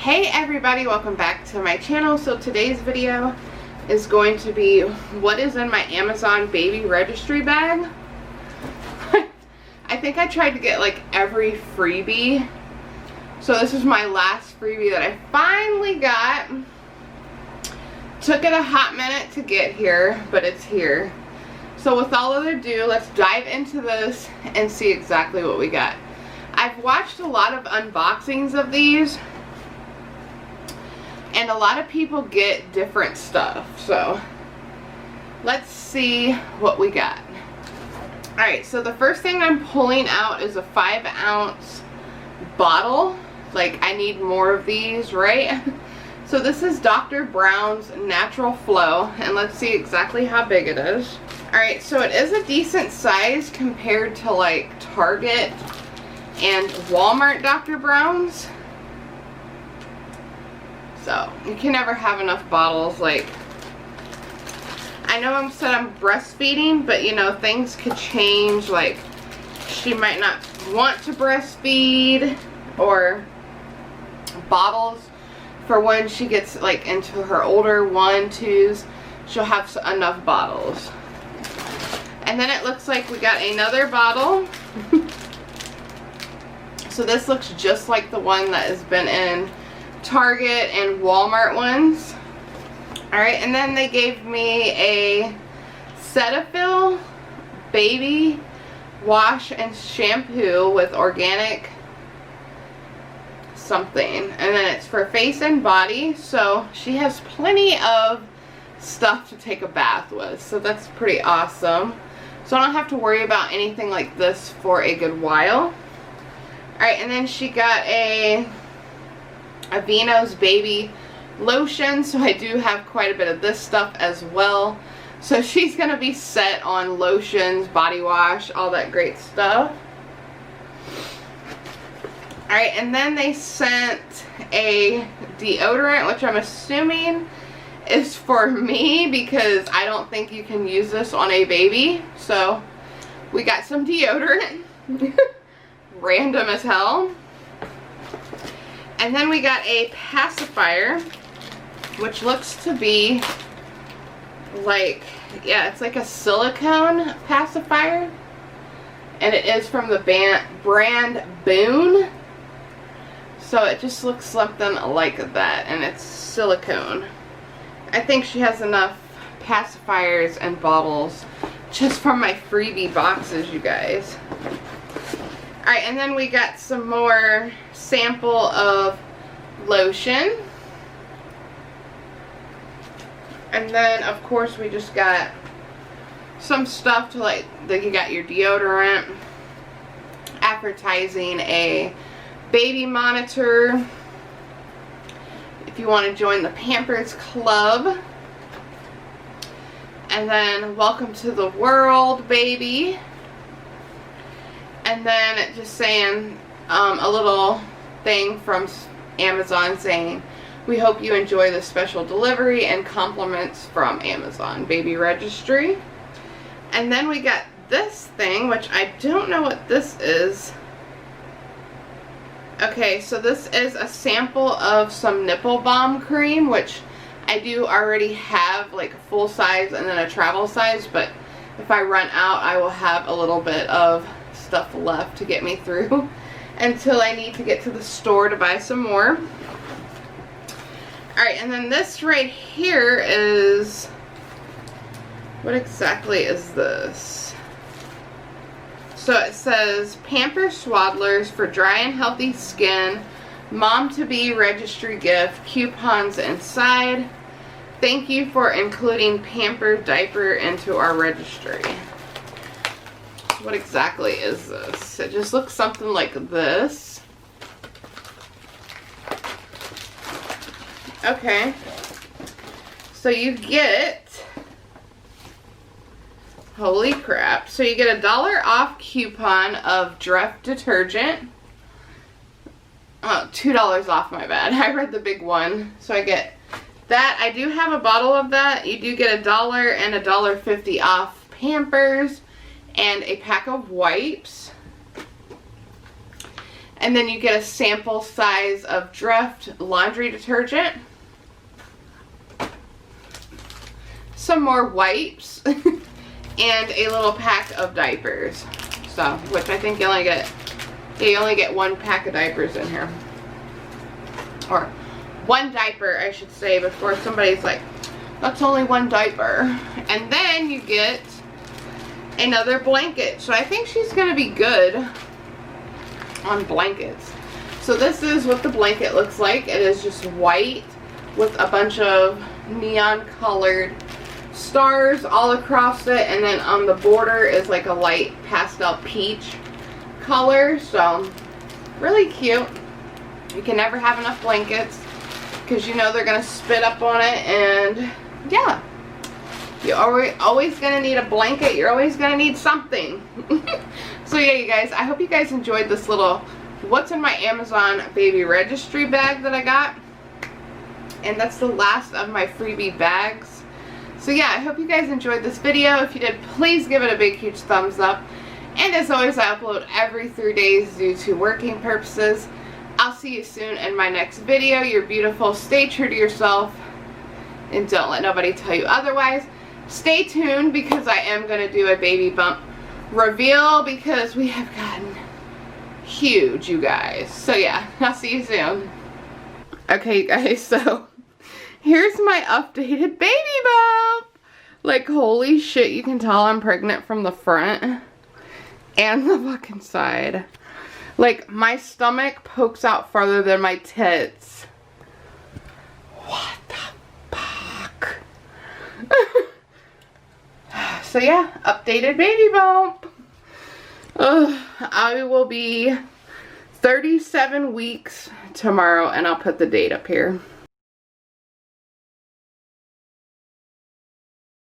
Hey everybody, welcome back to my channel. So today's video is going to be what is in my Amazon baby registry bag. I think I tried to get like every freebie. So this is my last freebie that I finally got. Took it a hot minute to get here, but it's here. So with all other ado, let's dive into this and see exactly what we got. I've watched a lot of unboxings of these, and a lot of people get different stuff. So let's see what we got. Alright, so the first thing I'm pulling out is a 5-ounce bottle. Like, I need more of these, right? So this is Dr. Brown's Natural Flow, and let's see exactly how big it is. Alright, so it is a decent size compared to like Target and Walmart Dr. Brown's. So you can never have enough bottles. Like, I know I'm breastfeeding, but you know, things could change. Like, she might not want to breastfeed, or bottles for when she gets like into her older 1, 2s, she'll have enough bottles. And then it looks like we got another bottle. So this looks just like the one that has been in Target and Walmart ones. Alright, and then they gave me a Cetaphil baby wash and shampoo with organic something, and then it's for face and body. So she has plenty of stuff to take a bath with, so that's pretty awesome. So I don't have to worry about anything like this for a good while. Alright, and then she got a Aveeno's baby lotion, so I do have quite a bit of this stuff as well. So she's going to be set on lotions, body wash, all that great stuff. Alright, and then they sent a deodorant, which I'm assuming is for me, because I don't think you can use this on a baby. So we got some deodorant. Random as hell. And then we got a pacifier, which looks to be like, yeah, it's like a silicone pacifier, and it is from the brand Boone. So it just looks something like that, and it's silicone. I think she has enough pacifiers and bottles just from my freebie boxes, you guys. Alright, and then we got some more sample of lotion. And then, of course, we just got some stuff to, like, you got your deodorant, advertising a baby monitor if you want to join the Pampers Club. And then, welcome to the world, baby. And then just saying a little thing from Amazon saying, we hope you enjoy the special delivery and compliments from Amazon Baby Registry. And then we got this thing, which I don't know what this is. Okay, so this is a sample of some nipple balm cream, which I do already have, like a full size and then a travel size, but if I run out, I will have a little bit of stuff left to get me through until I need to get to the store to buy some more. Alright, and then this right here is, what exactly is this? So it says Pampers Swaddlers for dry and healthy skin, mom-to-be registry gift, coupons inside. Thank you for including Pampered diaper into our registry. What exactly is this? It just looks something like this. Okay. So you get, holy crap. So you get a $1 off coupon of Dreft detergent. Oh, $2 off, my bad. I read the big one. So I get that. I do have a bottle of that. You do get $1 and $1.50 off Pampers. And a pack of wipes. And then you get a sample size of Drift laundry detergent. Some more wipes. And a little pack of diapers. So, which I think you only get one pack of diapers in here. Or one diaper, I should say, before somebody's like, that's only one diaper. And then you get another blanket. So I think she's going to be good on blankets. So this is what the blanket looks like. It is just white with a bunch of neon colored stars all across it, and then on the border is like a light pastel peach color. So really cute. You can never have enough blankets because you know they're gonna spit up on it, and yeah, you're always gonna need a blanket. You're always gonna need something. So yeah, you guys, I hope you guys enjoyed this little what's in my Amazon baby registry bag that I got, and that's the last of my freebie bags. So yeah, I hope you guys enjoyed this video. If you did, please give it a big huge thumbs up, and as always, I upload every 3 days due to working purposes. I'll see you soon in my next video. You're beautiful. Stay true to yourself, and don't let nobody tell you otherwise. Stay tuned because I am going to do a baby bump reveal because we have gotten huge, you guys. So yeah, I'll see you soon. Okay, you guys, so here's my updated baby bump. Like, holy shit, you can tell I'm pregnant from the front and the fucking side. Like, my stomach pokes out farther than my tits. What the fuck? So yeah, updated baby bump. I will be 37 weeks tomorrow, and I'll put the date up here.